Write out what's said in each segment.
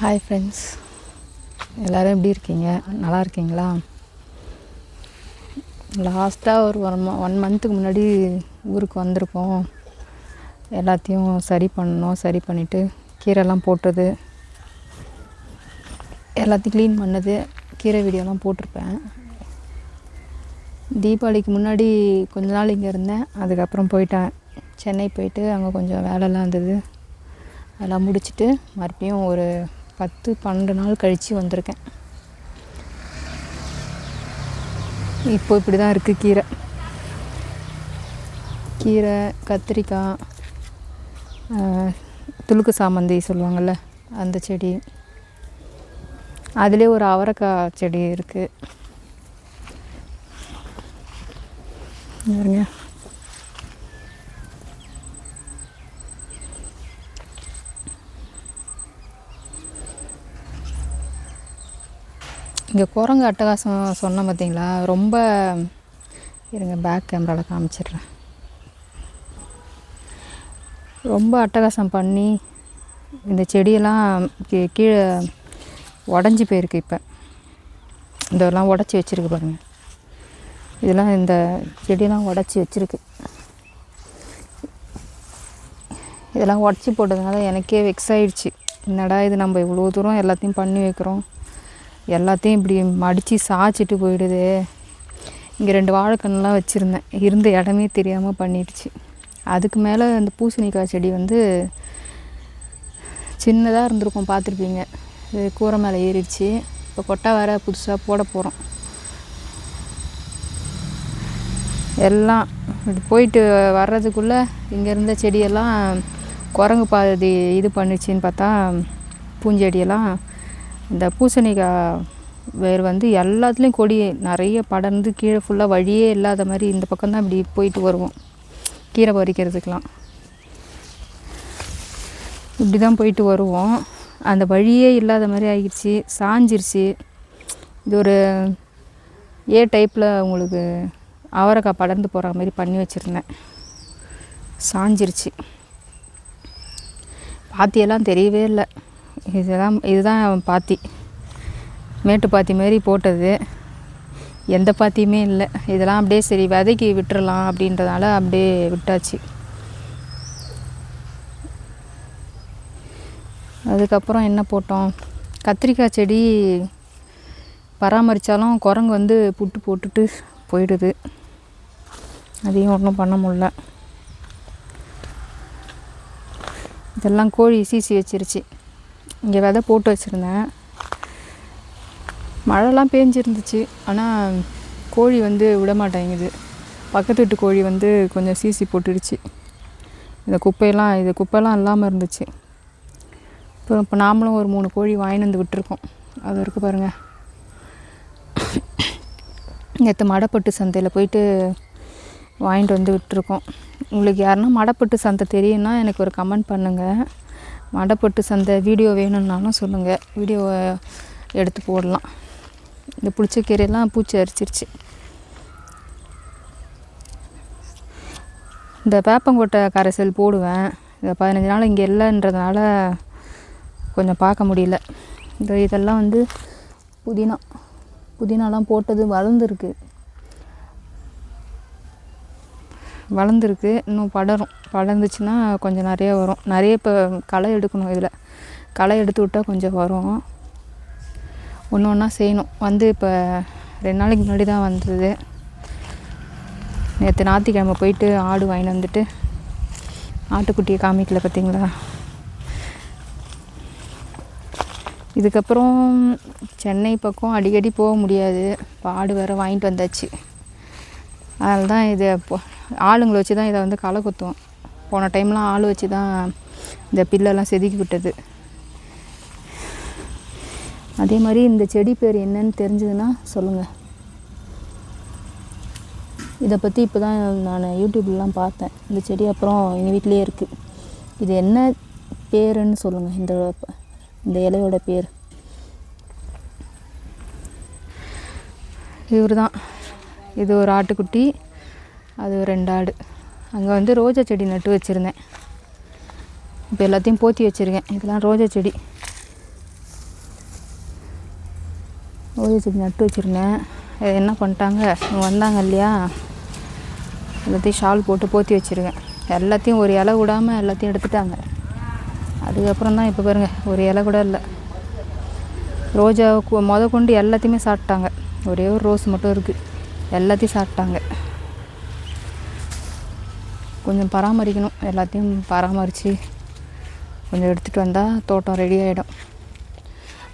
Hi friends, எல்லோரும் எப்படி இருக்கீங்க? நல்லா இருக்கீங்களா? லாஸ்ட்டாக ஒரு 1 மந்த்துக்கு முன்னாடி ஊருக்கு வந்திருக்கோம். எல்லாத்தையும் சரி பண்ணோம். சரி பண்ணிவிட்டு கீரைலாம் போட்டது, எல்லாத்தையும் க்ளீன் பண்ணது, கீரை வீடியோலாம் போட்டிருப்பேன். தீபாவளிக்கு முன்னாடி கொஞ்ச நாள் இங்கே இருந்தேன். அதுக்கப்புறம் போயிட்டேன், சென்னை போயிட்டு அங்கே கொஞ்சம் வேலைலாம் இருந்தது. அதெல்லாம் முடிச்சுட்டு மறுபடியும் ஒரு 10-12 நாள் கழித்து வந்திருக்கேன். இப்போ இப்படி தான் இருக்குது கீரை, கத்திரிக்காய், துளுக்கு சாமந்தி சொல்லுவாங்கள்ல அந்த செடி, அதிலே ஒரு அவரைக்காய் செடி இருக்குது. பாருங்க, இங்கே குரங்கு அட்டகாசம் சொன்னேன் பார்த்தீங்களா? ரொம்ப இருங்க, பேக் கேமராவில் காமிச்சிடுறேன். ரொம்ப அட்டகாசம் பண்ணி இந்த செடியெல்லாம் கீழே உடஞ்சி போயிருக்கு. இப்போ இதெல்லாம் உடச்சி வச்சுருக்கு பாருங்கள். இதெல்லாம் இந்த செடியெல்லாம் உடச்சி வச்சுருக்கு. இதெல்லாம் உடச்சி போட்டதுனால எனக்கே வெக்ஸ் ஆகிடுச்சு. என்னடா இது, நம்ம இவ்வளோ தூரம் எல்லாத்தையும் பண்ணி வைக்கிறோம், எல்லாத்தையும் இப்படி மடித்து சாய்ச்சிட்டு போயிடுது. இங்கே 2 வாழைக்கன்றுலாம் வச்சுருந்தேன், இருந்த இடமே தெரியாமல் பண்ணிடுச்சு. அதுக்கு மேலே அந்த பூசணிக்காய் செடி வந்து சின்னதாக இருந்திருக்கும், பார்த்துருப்பீங்க. இது கூரை மேலே ஏறிடுச்சு. இப்போ கொட்டை வேறு புதுசாக போட போகிறோம். எல்லாம் இப்படி போயிட்டு வர்றதுக்குள்ளே இங்கே இருந்த செடியெல்லாம் குரங்கு பாதி இது பண்ணிச்சின்னு பார்த்தா, பூஞ்செடியெல்லாம் இந்த பூசணிக்காய் வேர் வந்து எல்லாத்துலேயும் கொடி நிறைய படர்ந்து கீழே ஃபுல்லாக வழியே இல்லாத மாதிரி இந்த பக்கம்தான் இப்படி போயிட்டு வருவோம். கீரை பறிக்கிறதுக்கெலாம் இப்படி தான் போயிட்டு வருவோம். அந்த வழியே இல்லாத மாதிரி ஆகிடுச்சு, சாஞ்சிருச்சு. இது ஒரு ஏ டைப்பில் உங்களுக்கு அவரைக்காய் படர்ந்து போகிற மாதிரி பண்ணி வச்சுருந்தேன், சாஞ்சிருச்சு. பாத்தியெல்லாம் தெரியவே இல்லை. இதுதான் பாத்தி, மேட்டு பாத்தி மாரி போட்டது. எந்த பாத்தியுமே இல்லை. இதெல்லாம் அப்படியே சரி விதைக்கு விட்டுறலாம் அப்படின்றதால அப்படியே விட்டாச்சு. அதுக்கப்புறம் என்ன போட்டோம், கத்திரிக்காய் செடி பராமரித்தாலும் குரங்கு வந்து புட்டு போட்டுட்டு போயிடுது. அதையும் ஒன்றும் பண்ண முடில. இதெல்லாம் கோழி சீசி வச்சிருச்சு. இங்கே விதை போட்டு வச்சுருந்தேன், மழைலாம் பேஞ்சிருந்துச்சு. ஆனால் கோழி வந்து விட மாட்டேங்குது. பக்கத்து வீட்டு கோழி வந்து கொஞ்சம் சீசி போட்டுடுச்சு. இந்த குப்பையெல்லாம் இல்லாமல் இருந்துச்சு. இப்போ நாமளும் ஒரு 3 கோழி வாங்கிட்டு வந்து விட்டுருக்கோம். அது இருக்குது பாருங்கள். நேற்று மடப்பட்டு சந்தையில் போயிட்டு வாங்கிட்டு வந்து விட்டுருக்கோம். உங்களுக்கு யாருன்னா மடப்பட்டு சந்தை தெரியும்னா எனக்கு ஒரு கமெண்ட் பண்ணுங்கள். மடப்பட்டு சந்தை வீடியோ வேணும்னாலும் சொல்லுங்கள், வீடியோவை எடுத்து போடலாம். இந்த புளிச்சக்கீரையெல்லாம் பூச்சி அரிச்சிருச்சு. இந்த வேப்பங்கொட்டை கரைசல் போடுவேன். இந்த 15 நாள் இங்கே இல்லைன்றதுனால கொஞ்சம் பார்க்க முடியல. இதெல்லாம் வந்து புதினாலாம் போட்டது வளர்ந்துருக்கு. இன்னும் படர்ந்துச்சுன்னா கொஞ்சம் நிறைய வரும். நிறைய இப்போ களை எடுக்கணும். இதில் களை எடுத்து விட்டால் கொஞ்சம் வரும். ஒன்று ஒன்றா செய்யணும். வந்து இப்போ 2 நாளைக்கு முன்னாடி தான் வந்தது. நேற்று ஞாயிற்றுக்கிழமை போயிட்டு ஆடு வாங்கிட்டு வந்துட்டு, ஆட்டுக்குட்டியை காமிக்கல பார்த்தீங்களா? இதுக்கப்புறம் சென்னை பக்கம் அடிக்கடி போக முடியாது. இப்போ ஆடு வேறு வாங்கிட்டு வந்தாச்சு. அதனால தான் இதை ஆளுங்களை வச்சு தான் இதை வந்து களை குத்துவோம். போன டைம்லாம் ஆள் வச்சு தான் இந்த பில்லெல்லாம் செதுக்கி விட்டது. அதே மாதிரி இந்த செடி பேர் என்னன்னு தெரிஞ்சதுன்னா சொல்லுங்கள். இதை பற்றி இப்போ தான் நான் யூடியூப்லாம் பார்த்தேன். இந்த செடி அப்புறம் எங்கள் வீட்டிலே இருக்குது. இது என்ன பேருன்னு சொல்லுங்கள், இந்த இலையோட பேர். இவர் தான். இது ஒரு ஆட்டுக்குட்டி, அது ஒரு 2 ஆடு. அங்கே வந்து ரோஜா செடி நட்டு வச்சுருந்தேன். இப்போ எல்லாத்தையும் போற்றி வச்சுருக்கேன். இதெல்லாம் ரோஜா செடி. ரோஜா செடி நட்டு வச்சுருந்தேன். என்ன பண்ணிட்டாங்க, இவங்க வந்தாங்க இல்லையா, எல்லாத்தையும் ஷால் போட்டு போற்றி வச்சுருக்கேன். எல்லாத்தையும் ஒரு இலை விடாமல் எல்லாத்தையும் எடுத்துட்டாங்க. அதுக்கப்புறம் தான் இப்போ பாருங்கள், ஒரு இலை கூட இல்லை. ரோஜா கொண்டு எல்லாத்தையுமே சாப்பிட்டாங்க. ஒரே ஒரு ரோஸ் மட்டும் இருக்குது, எல்லாத்தையும் சாப்பிட்டாங்க. கொஞ்சம் பராமரிக்கணும், எல்லாத்தையும் பராமரித்து கொஞ்சம் எடுத்துகிட்டு வந்தால் தோட்டம் ரெடி ஆகிடும்.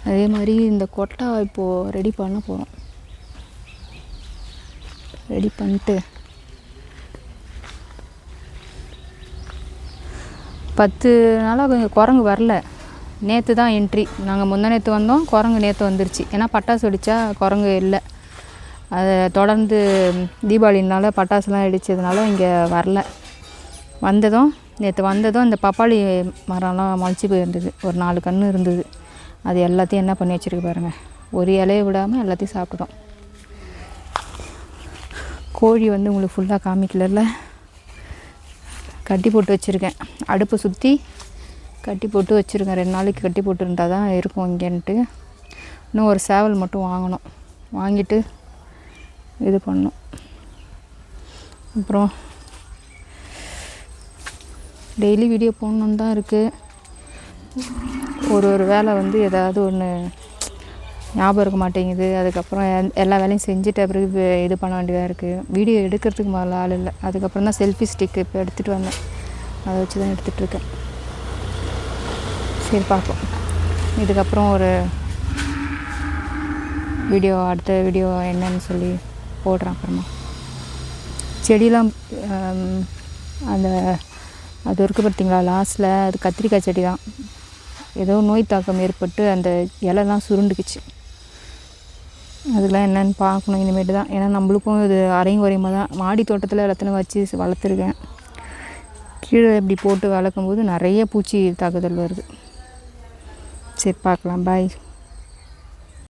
அதே மாதிரி இந்த கொட்டை இப்போது ரெடி பண்ண போகிறோம். ரெடி பண்ணிட்டு 10 நாளாக கொஞ்சம் குரங்கு வரல. நேற்று தான் என்ட்ரி. நாங்கள் முந்தா நேற்று வந்தோம், குரங்கு நேற்று வந்துருச்சு. ஏன்னா பட்டாசு வெடித்தா குரங்கு இல்லை. அதை தொடர்ந்து தீபாவளினால பட்டாசுலாம் வெடித்ததுனால இங்கே வரல. நேற்று வந்ததும் இந்த பப்பாளி மரம்லாம் முளைச்சி போயிருந்தது. ஒரு 4 கன்று இருந்தது. அது எல்லாத்தையும் என்ன பண்ணி வச்சுருக்கு பாருங்கள். ஒரு இலையை விடாமல் எல்லாத்தையும் சாப்பிட்டோம். கோழி உங்களுக்கு ஃபுல்லாக காமிக்கல. கட்டி போட்டு வச்சுருக்கேன். அடுப்பை சுற்றி கட்டி போட்டு வச்சுருக்கேன். 2 நாளைக்கு கட்டி போட்டு இருந்தால் தான் இருக்கும் இங்கேன்ட்டு. இன்னும் ஒரு சேவல் மட்டும் வாங்கணும். வாங்கிட்டு இது பண்ணணும். அப்புறம் டெய்லி வீடியோ போடணுன்னு தான் இருக்குது. ஒரு வேலை ஏதாவது ஒன்று ஞாபகம் இருக்க மாட்டேங்குது. அதுக்கப்புறம் எல்லா வேலையும் செஞ்சுட்டு பிறகு இது பண்ண வேண்டியதாக இருக்குது. வீடியோ எடுக்கிறதுக்கு முதல்ல ஆள் இல்லை. அதுக்கப்புறம் தான் செல்ஃபி ஸ்டிக்கு இப்போ எடுத்துகிட்டு வந்தேன். அதை வச்சு தான் எடுத்துகிட்ருக்கேன். சரி, பார்ப்போம். இதுக்கப்புறம் ஒரு வீடியோ, அடுத்த வீடியோ என்னன்னு சொல்லி போடுறேன். அப்புறமா செடியெலாம் அது இருக்குது பார்த்தீங்களா, லாஸ்ட்டில் அது கத்திரிக்காய் செடி தான். ஏதோ நோய் தாக்கம் ஏற்பட்டு அந்த இலைலாம் சுருண்டுக்குச்சு. அதெல்லாம் என்னென்னு பார்க்கணும் இனிமேட்டு தான். ஏன்னா நம்மளுக்கும் இது அரையும் குறையுமா தான். மாடி தோட்டத்தில் எல்லாத்தையும் வச்சு வளர்த்துருக்கேன். கீழே இப்படி போட்டு வளர்க்கும்போது நிறைய பூச்சி தாக்குதல் வருது. சரி, பார்க்கலாம். பாய்.